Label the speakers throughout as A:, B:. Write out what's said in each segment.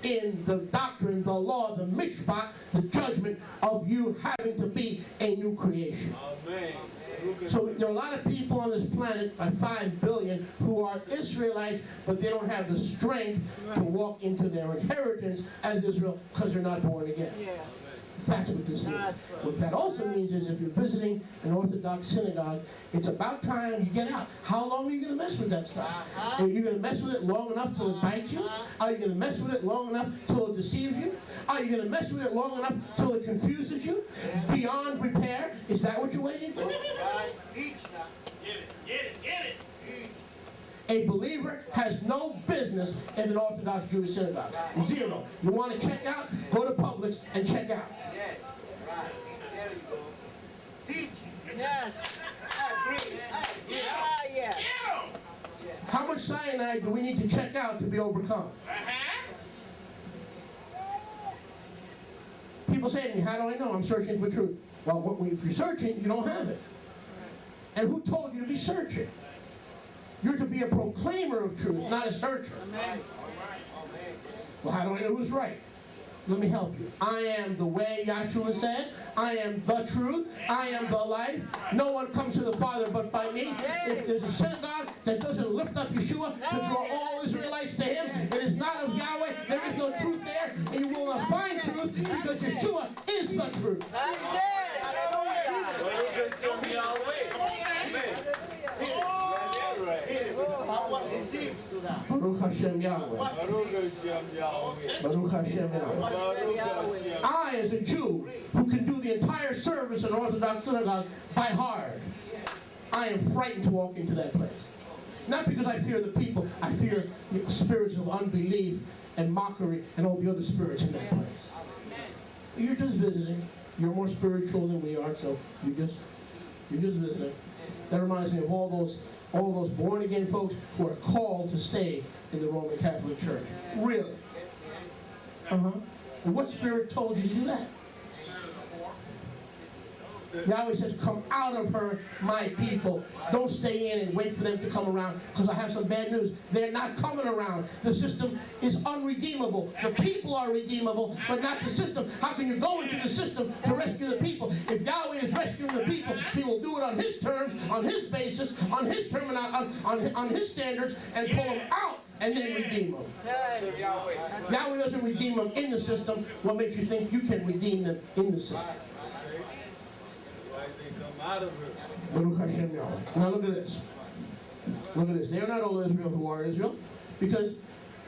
A: in the doctrine, the law, the mishpat, the judgment of you having to be a new creation.
B: Amen.
A: So there are a lot of people on this planet, by 5 billion, who are Israelites, but they don't have the strength to walk into their inheritance as Israel because they're not born again.
C: Yes.
A: That's what this means. What that also means is if you're visiting an Orthodox synagogue, it's about time you get out. How long are you going to mess with that stuff? Are you going to mess with it long enough till it bites you? Are you going to mess with it long enough till it deceives you? Are you going to mess with it long enough till it confuses you? Beyond repair? Is that what you're waiting for?
B: Get it.
A: A believer has no business in an Orthodox Jewish synagogue. Zero. You want to check out? Go to Publix and check out.
D: Yes, right. There you go. Teach.
C: Yes.
D: I agree.
C: Yes.
A: How much cyanide do we need to check out to be overcome? People say to me, how do I know? I'm searching for truth. Well, if you're searching, you don't have it. And who told you to be searching? You're to be a proclaimer of truth, not a searcher.
C: Amen.
A: Well, how do I know who's right? Let me help you. I am the way, Yahshua said. I am the truth. I am the life. No one comes to the Father but by me. If there's a synagogue that doesn't lift up Yeshua to draw all Israelites to him, it is not of Yahweh. There is no truth there. And you will not find truth because Yeshua is the truth.
C: That's it. Hallelujah.
A: Baruch Hashem Yahweh. Baruch Hashem Yahweh. I, as a Jew, who can do the entire service in Orthodox synagogue by heart, I am frightened to walk into that place. Not because I fear the people, I fear the spirits of unbelief and mockery and all the other spirits in that place. You're just visiting. You're more spiritual than we are, so you're just visiting. That reminds me of all those born again folks who are called to stay in the Roman Catholic Church. Really? And what spirit told you to do that? Yahweh says, come out of her, my people. Don't stay in and wait for them to come around, because I have some bad news. They're not coming around. The system is unredeemable. The people are redeemable, but not the system. How can you go into the system to rescue the people? If Yahweh is rescuing the people, he will do it on his terms, on his basis, on his on his standards, and pull them out and then redeem them. Yahweh doesn't redeem them in the system. What makes you think you can redeem them in the system? Baruch Hashem Yahweh. Now look at this. Look at this. They are not all Israel who are Israel, because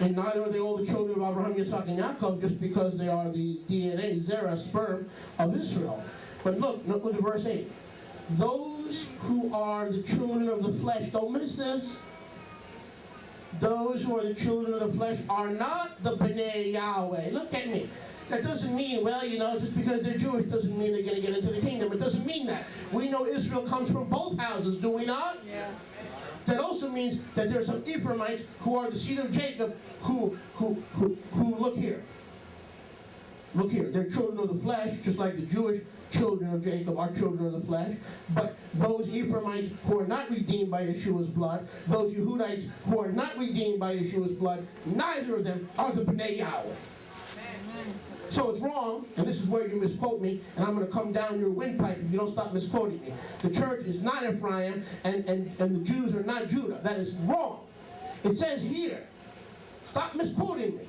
A: and neither are they all the children of Abraham, Yitzhak, and Yaakov, just because they are the DNA, zera, sperm of Israel. But look at verse 8. Those who are the children of the flesh, don't miss this. Those who are the children of the flesh are not the B'nai Yahweh. Look at me. That doesn't mean, well, just because they're Jewish doesn't mean they're going to get into the kingdom. It doesn't mean that. We know Israel comes from both houses, do we not?
C: Yes.
A: That also means that there are some Ephraimites who are the seed of Jacob who look here. Look here. They're children of the flesh, just like the Jewish children of Jacob are children of the flesh. But those Ephraimites who are not redeemed by Yeshua's blood, those Yehudites who are not redeemed by Yeshua's blood, neither of them are the B'nai Yahweh. So it's wrong, and this is where you misquote me, and I'm going to come down your windpipe if you don't stop misquoting me. The church is not Ephraim, and the Jews are not Judah. That is wrong. It says here, stop misquoting me.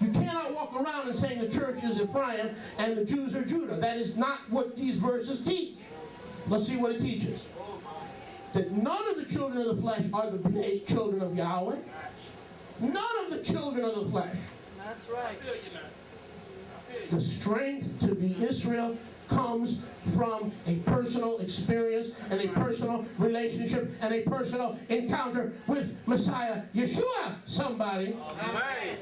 A: You cannot walk around and saying the church is Ephraim and the Jews are Judah. That is not what these verses teach. Let's see what it teaches. That none of the children of the flesh are the children of Yahweh. None of the children of the flesh.
C: That's right.
A: The strength to be Israel comes from a personal experience and a personal relationship and a personal encounter with Messiah Yeshua, somebody.
B: Amen.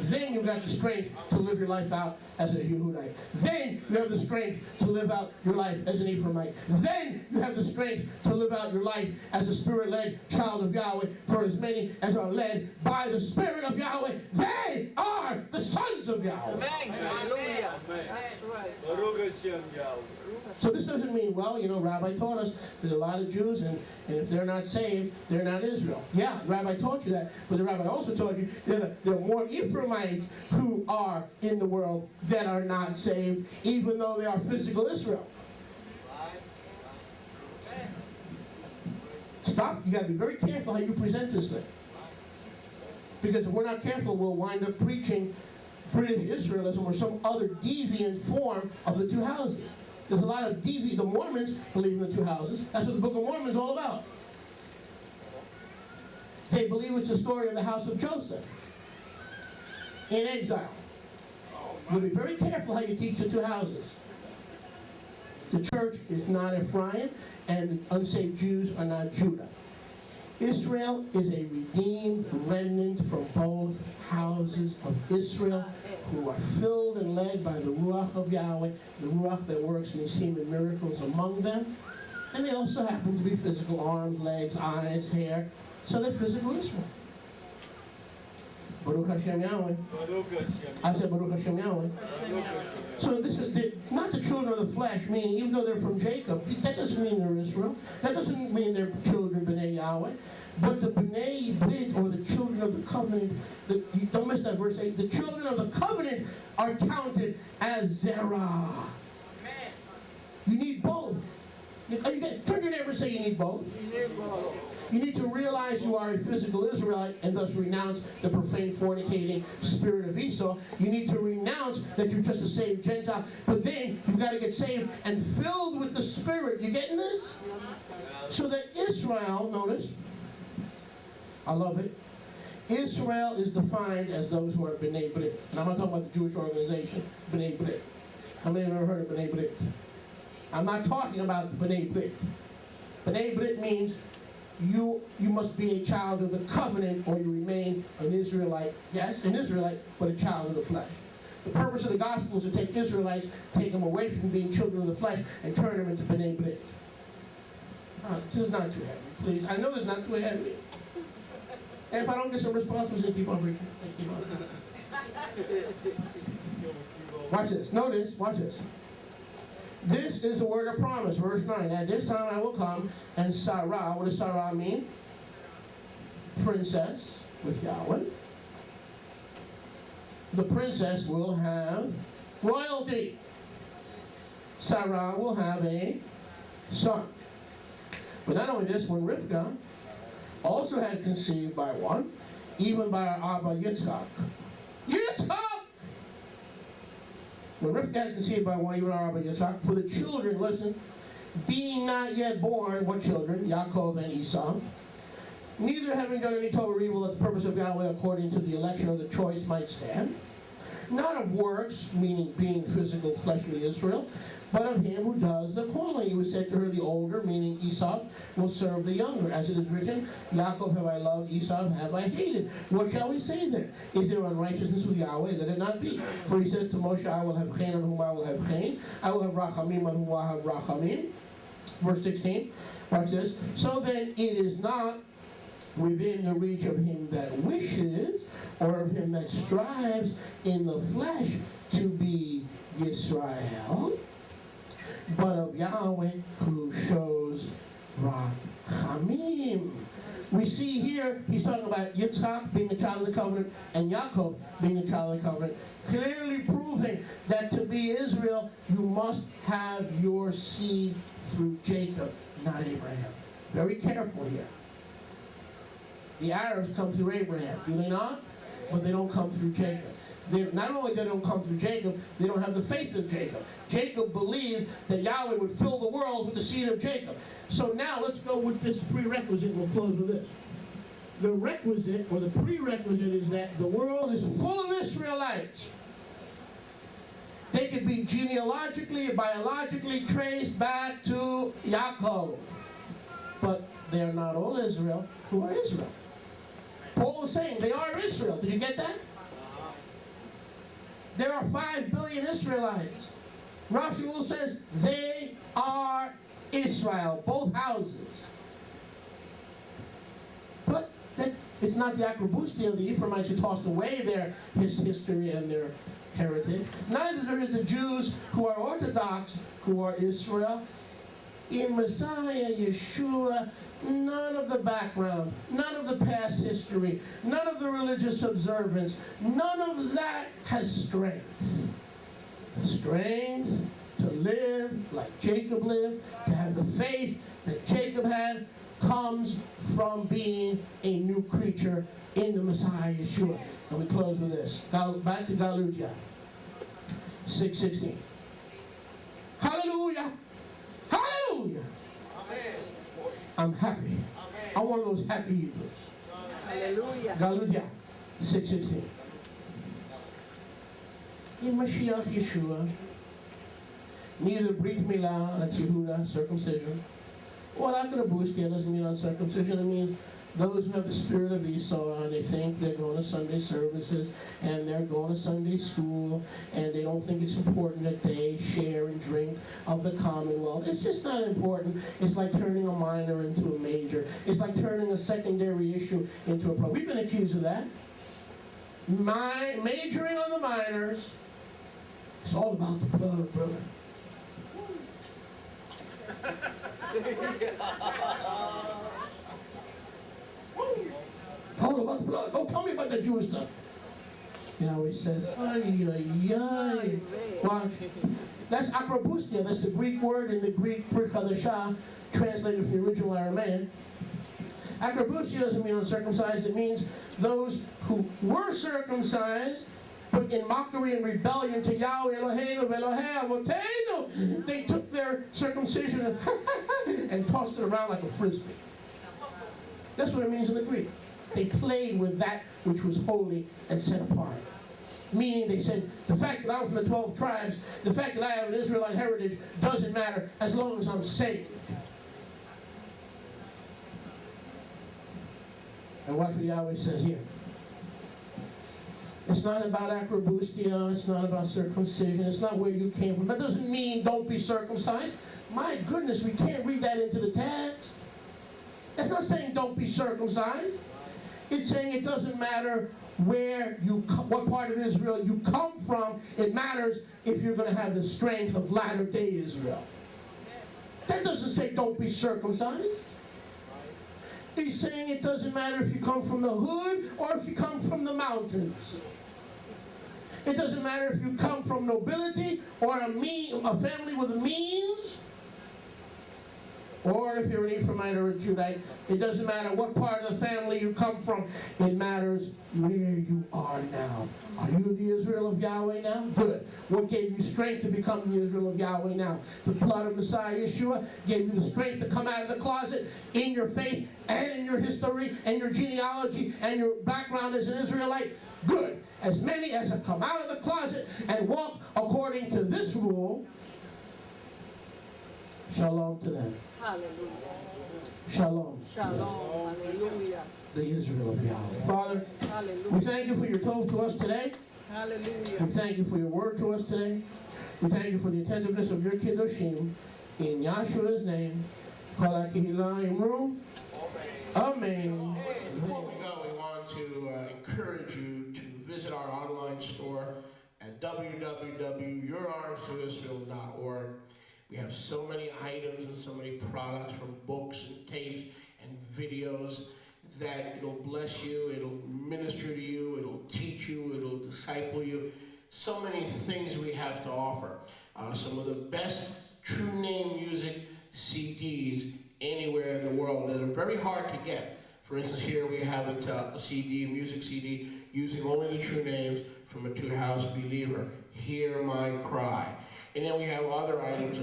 A: Then you got the strength to live your life out as a Yehudite. Then you have the strength to live out your life as an Ephraimite. Then you have the strength to live out your life as a spirit-led child of Yahweh. For as many as are led by the Spirit of Yahweh, they are the sons of Yahweh.
C: Amen. Hallelujah. That's right.
B: Hashem, Yahweh.
A: So this doesn't mean, well, Rabbi taught us there's a lot of Jews, and if they're not saved, they're not Israel. Yeah, the Rabbi taught you that, but the Rabbi also taught you that there are more Ephraimites who are in the world that are not saved, even though they are physical Israel. Stop. You got to be very careful how you present this thing. Because if we're not careful, we'll wind up preaching British Israelism or some other deviant form of the two houses. There's a lot of the Mormons believe in the two houses. That's what the Book of Mormon is all about. They believe it's the story of the house of Joseph in exile. You'll be very careful how you teach the two houses. The church is not Ephraim, and the unsaved Jews are not Judah. Israel is a redeemed remnant from both houses of Israel, who are filled and led by the Ruach of Yahweh, the Ruach that works and Nisim and miracles among them. And they also happen to be physical arms, legs, eyes, hair. So they're physical Israel. Baruch Hashem Yahweh.
B: Baruch Hashem.
A: I said Baruch Hashem Yahweh. So this is not the children of the flesh, meaning even though they're from Jacob, that doesn't mean they're Israel. That doesn't mean they're children B'nai Yahweh. But the B'nai Brit, or the children of the covenant, don't miss that verse 8, the children of the covenant are counted as Zerah. You need both. Turn to your neighbor and say you need both. You need to realize you are a physical Israelite and thus renounce the profane, fornicating spirit of Esau. You need to renounce that you're just a saved Gentile. But then you've got to get saved and filled with the Spirit. You getting this? So that Israel, notice, I love it. Israel is defined as those who are B'nai Brit. And I'm not talking about the Jewish organization, B'nai Brit. How many have ever heard of B'nai Brit? I'm not talking about the B'nai Brit. B'nai Brit means you must be a child of the covenant, or you remain an Israelite. Yes, an Israelite, but a child of the flesh. The purpose of the gospel is to take Israelites, take them away from being children of the flesh, and turn them into B'nai Brit. This is not too heavy, please. I know it's not too heavy. And if I don't get some response, we're going to keep on preaching. Watch this. Notice, watch this. This is the word of promise, verse 9. At this time I will come, and Sarah, what does Sarah mean? Princess with Yahweh. The princess will have royalty. Sarah will have a son. But not only this, when Rivkah also had conceived by one, even by our Abba Yitzchak. Yitzchak! When Rivkah had conceived by one, even our Abba Yitzchak, for the children, listen, being not yet born, what children? Yaakov and Esau. Neither having done any total evil, that the purpose of Yahweh according to the election or the choice might stand. Not of works, meaning being physical, fleshly Israel, but of him who does the calling. He was said to her, the older, meaning Esau, will serve the younger. As it is written, Yaakov have I loved, Esau have I hated. What shall we say there? Is there unrighteousness with Yahweh? Let it not be. For he says to Moshe, I will have chen on whom I will have chen. I will have rachamim on whom I will have rachamim. Verse 16, watch this. So then it is not within the reach of him that wishes, or of him that strives in the flesh to be Yisrael, but of Yahweh who shows Rachamim. We see here, he's talking about Yitzchak being a child of the covenant and Yaakov being a child of the covenant, clearly proving that to be Israel, you must have your seed through Jacob, not Abraham. Very careful here. The Arabs come through Abraham, do they not? But they don't come through Jacob. Not only they don't come through Jacob, they don't have the faith of Jacob. Jacob believed that Yahweh would fill the world with the seed of Jacob. So now let's go with this prerequisite. We'll close with this. The requisite, or the prerequisite, is that the world is full of Israelites. They could be genealogically, biologically traced back to Yaakov. But they are not all Israel who are Israel. Paul is saying they are Israel. Did you get that? There are 5 billion Israelites. Rav Shaul says they are Israel, both houses. But It's not the Acrobustia. The Ephraimites who tossed away their history and their heritage. Neither is the Jews who are Orthodox, who are Israel. In Messiah, Yeshua, none of the background, none of the past history, none of the religious observance, none of that has strength. The strength to live like Jacob lived, to have the faith that Jacob had, comes from being a new creature in the Messiah Yeshua. And we close with this. Back to Galutia 6:16. Hallelujah! Hallelujah!
D: Amen.
A: I'm happy.
D: Amen.
A: I'm one of those happy Hebrews.
C: Hallelujah.
A: Galutia 6:16. In Mashiach Yeshua, neither Brit Milah, that's Yehuda, circumcision, or Acrobustia doesn't mean uncircumcision. It means those who have the spirit of Esau and they think they're going to Sunday services and they're going to Sunday school and they don't think it's important that they share and drink of the commonwealth. It's just not important. It's like turning a minor into a major. It's like turning a secondary issue into a pro. We've been accused of that. Majoring on the minors. It's all about the blood, brother. All about the blood. Don't tell me about the Jewish stuff. You know, he says, ay, ay, ay. Watch. That's Acrobustia. That's the Greek word in the Greek Brit Chadashah, translated from the original Aramaic. Acrobustia doesn't mean uncircumcised. It means those who were circumcised, but in mockery and rebellion to Yahweh Eloheinu v'Elohei Avotenu, they took their circumcision and tossed it around like a frisbee. That's what it means in the Greek. They played with that which was holy and set apart. Meaning they said, the fact that I'm from the 12 tribes, the fact that I have an Israelite heritage doesn't matter as long as I'm saved. And watch what Yahweh says here. It's not about Acrobustia, it's not about circumcision, it's not where you came from. That doesn't mean don't be circumcised. My goodness, we can't read that into the text. It's not saying don't be circumcised. It's saying it doesn't matter where what part of Israel you come from. It matters if you're going to have the strength of latter-day Israel. That doesn't say don't be circumcised. He's saying it doesn't matter if you come from the hood or if you come from the mountains. It doesn't matter if you come from nobility or a family with means, or if you're an Ephraimite or a Judite. It doesn't matter what part of the family you come from. It matters where you are now. Are you the Israel of Yahweh now? Good. What gave you strength to become the Israel of Yahweh now? The blood of Messiah Yeshua gave you the strength to come out of the closet in your faith and in your history and your genealogy and your background as an Israelite. Good. As many as have come out of the closet and walk according to this rule, shalom to them.
C: Hallelujah.
A: Shalom.
C: Shalom. Hallelujah.
A: The Israel of Yahweh. Father,
C: Hallelujah.
A: we thank you for your tov to us today.
C: Hallelujah.
A: We thank you for your word to us today. We thank you for the attentiveness of your kiddushim. In Yahshua's name. Kol HaKehillah Yimru. Amen. Before we go, we want to encourage you to visit our online store at www.yourarmstoisrael.org. We have so many items and so many products, from books and tapes and videos, that it'll bless you, it'll minister to you, it'll teach you, it'll disciple you. So many things we have to offer. Some of the best true name music CDs anywhere in the world that are very hard to get. For instance, here we have a CD, a music CD, using only the true names from a two-house believer. Hear My Cry. And then we have other items,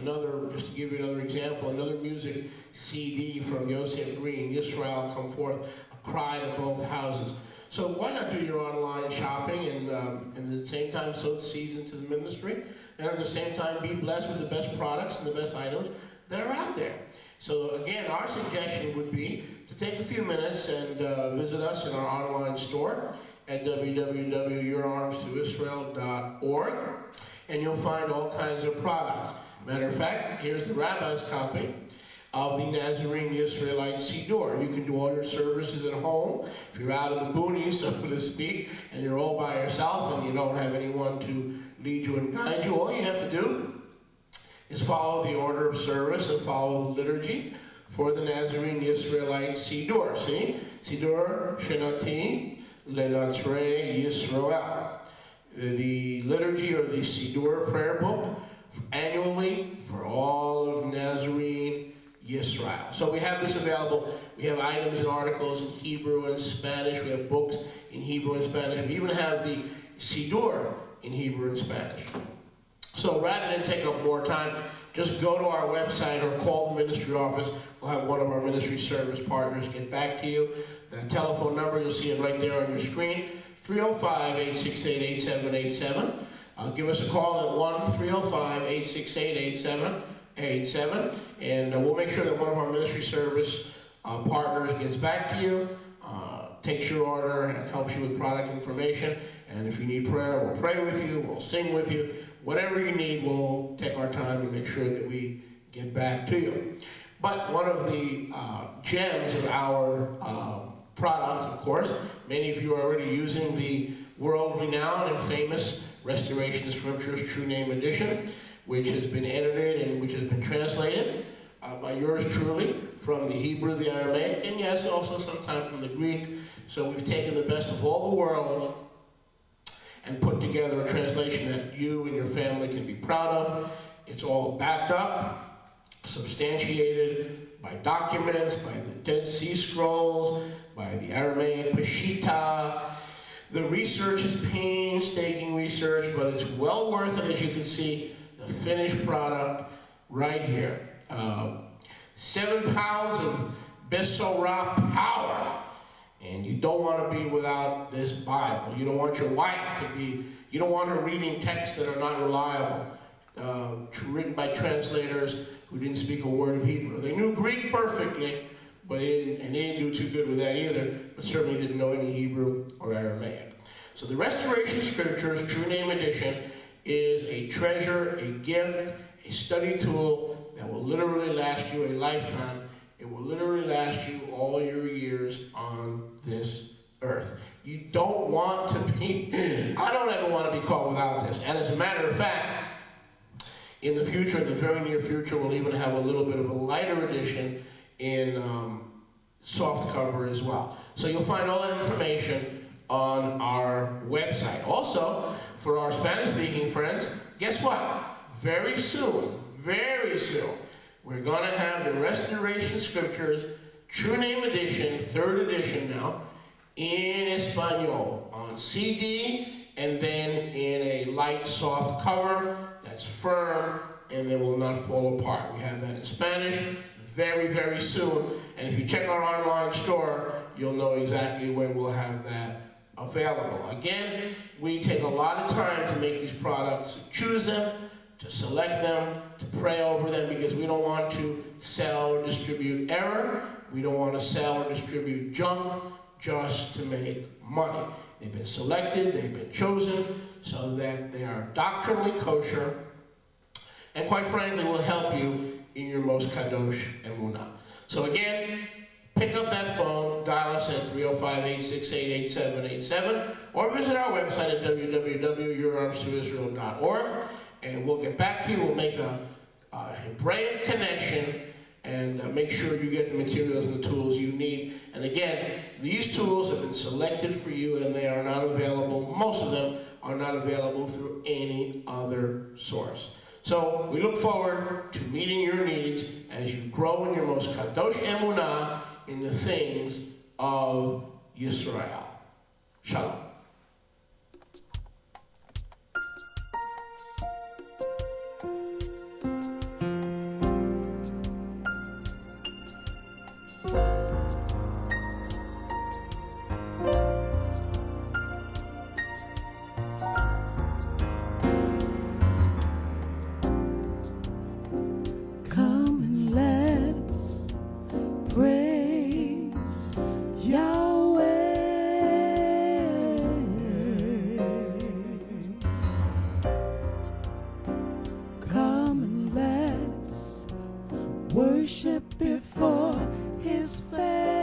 A: just to give you another example, another music CD from Yosef Green, Yisrael Come Forth, A Cry to Both Houses. So why not do your online shopping and at the same time sow seeds into the ministry, and at the same time be blessed with the best products and the best items that are out there. So again, our suggestion would be to take a few minutes and visit us in our online store at www.yourarmstoisrael.org. And you'll find all kinds of products. Matter of fact, here's the rabbi's copy. of the Nazarene Israelite Siddur. You can do all your services at home. If you're out of the boonies, so to speak, and you're all by yourself and you don't have anyone to lead you and guide you, all you have to do is follow the order of service and follow the liturgy for the Nazarene Israelite Siddur. See? Siddur Shenati Le'Natre Yisrael. The liturgy or the Siddur prayer book annually for all of Nazarene Yisrael. So we have this available. We have items and articles in Hebrew and Spanish. We have books in Hebrew and Spanish. We even have the Siddur in Hebrew and Spanish. So rather than take up more time, just go to our website or call the ministry office. We'll have one of our ministry service partners get back to you. The telephone number, you'll see it right there on your screen, 305-868-8787. Give us a call at 1-305-868-8787, and we'll make sure that one of our ministry service partners gets back to you, takes your order, and helps you with product information. And if you need prayer, we'll pray with you, we'll sing with you. Whatever you need, we'll take our time to make sure that we get back to you. But one of the gems of our product, of course, many of you are already using the world-renowned and famous Restoration of Scriptures True Name Edition, which has been edited and which has been translated by yours truly from the Hebrew, the Aramaic, and yes, also sometimes from the Greek. So we've taken the best of all the world and put together a translation that you and your family can be proud of. It's all backed up, substantiated by documents, by the Dead Sea Scrolls, by the Aramaic Peshitta. The research is painstaking research, but it's well worth it. As you can see, the finished product right here. 7 pounds of Besorah power. And you don't want to be without this Bible. You don't want your wife to be, you don't want her reading texts that are not reliable, written by translators who didn't speak a word of Hebrew. They knew Greek perfectly, but they didn't do too good with that either, but certainly didn't know any Hebrew or Aramaic. So the Restoration Scriptures True Name Edition is a treasure, a gift, a study tool that will literally last you a lifetime. It will literally last you all your years on this earth. You don't want to be, I don't ever want to be caught without this. And as a matter of fact, in the future, the very near future, we'll even have a little bit of a lighter edition in soft cover as well. So you'll find all that information on our website. Also, for our Spanish-speaking friends, guess what? Very soon, we're going to have the Restoration Scriptures True Name Edition, 3rd edition now, in Espanol, on CD, and then in a light, soft cover that's firm and they will not fall apart. We have that in Spanish very, very soon. And if you check our online store, you'll know exactly when we'll have that available. Again, we take a lot of time to make these products, to choose them, to select them, to pray over them, because we don't want to sell or distribute error. We don't want to sell or distribute junk just to make money. They've been selected, they've been chosen, so that they are doctrinally kosher, and quite frankly will help you in your most kadosh emunah. So again, pick up that phone, dial us at 305-868-8787, or visit our website at www.yourarmstoisrael.org, and we'll get back to you. We'll make a Hebraic connection and make sure you get the materials and the tools you need. And again, these tools have been selected for you, and they are not available, most of them are not available through any other source. So we look forward to meeting your needs as you grow in your most kadosh emunah in the things of Yisrael. Shalom.
C: Come and let's praise Yahweh. worship before his face.